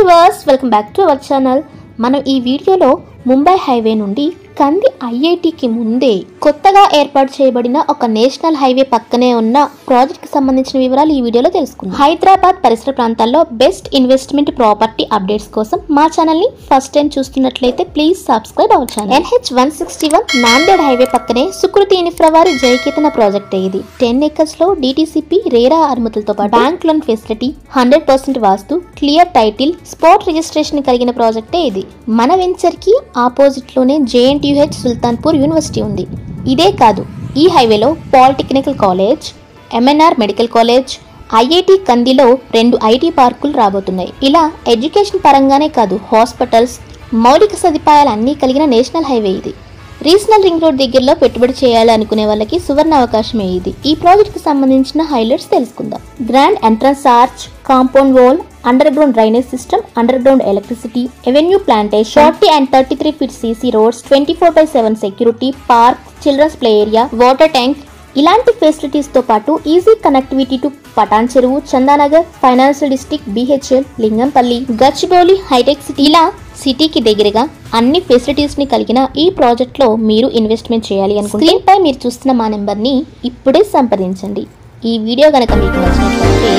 Viewers, welcome back to our channel. మనం ఈ వీడియోలో ముంబై హైవే నుండి కంది ఐఐటికి ముందే కొత్తగా ఏర్పాటు చేయబడిన ఒక నేషనల్ హైవే పక్కనే ఉన్న ప్రాజెక్ట్ కి సంబంధించిన వివరాలు ఈ వీడియోలో తెలుసుకుందాం. హైదరాబాద్ పరిసర ప్రాంతాల్లో బెస్ట్ ఇన్వెస్ట్మెంట్ ప్రాపర్టీ అప్డేట్స్ కోసం మా ఛానల్ ని ఫస్ట్ టైం చూస్తున్నట్లయితే please subscribe our channel. NH161 Nanded highway పక్కనే సుకృతి ఇన్ఫ్రా వారి జయకేతన ప్రాజెక్ట్. ఇది 10 acres లో DTCP రేరా అనుమతులతో పాటు బ్యాంక్ లోన్ ఫెసిలిటీ, 100% వాస్తు, క్లియర్ టైటిల్, స్పాట్ రిజిస్ట్రేషన్ కలిగిన ప్రాజెక్టే ఇది. మన వెంచర్ కి ఆపోజిట్ లోనే JNTUH సుల్తాన్పూర్ యూనివర్సిటీ ఉంది. ఇదే కాదు, ఈ హైవేలో polytechnical college, MNR medical college, IIT కందిలో 2 IT పార్కులు రాబోతున్నాయి. ఇలా ఎడ్యుకేషన్ పరంగానే కాదు, హాస్పిటల్స్, మౌలిక సదుపాయాలు అన్నీ కలిగిన నేషనల్ హైవే ఇది. రీజనల్ రింగ్ రోడ్ దగ్గరలో పెట్టుబడి చేయాలి అనుకునే వాళ్ళకి సువర్ణ అవకాశమే ఇది. ఈ ప్రాజెక్ట్ కి సంబంధించిన హైలైట్స్ తెలుసుకుందాం. Grand entrance arch, compound wall, underground drainage system, underground electricity, avenue plantation, 40 and 33 feet CC roads, 24/7 security, park, children's play area, water tank, ఇలాంటి ఫెసిలిటీస్ తో పాటు easy connectivity to Patancheru, Chandanagar, financial district, BHL, Lingampally, Gachibowli, Hitech City, ఇలా సిటీకి దగ్గరగా అన్ని facilities ని కలిగిన ఈ ప్రాజెక్ట్ లో మీరు ఇన్వెస్ట్మెంట్ చేయాలి అనుకుంటే స్క్రీన్ పై మీరు చూస్తున్న మా నెంబర్ ని ఇప్పుడే సంప్రదించండి. ఈ వీడియో గనక మీకు నచ్చినట్లయితే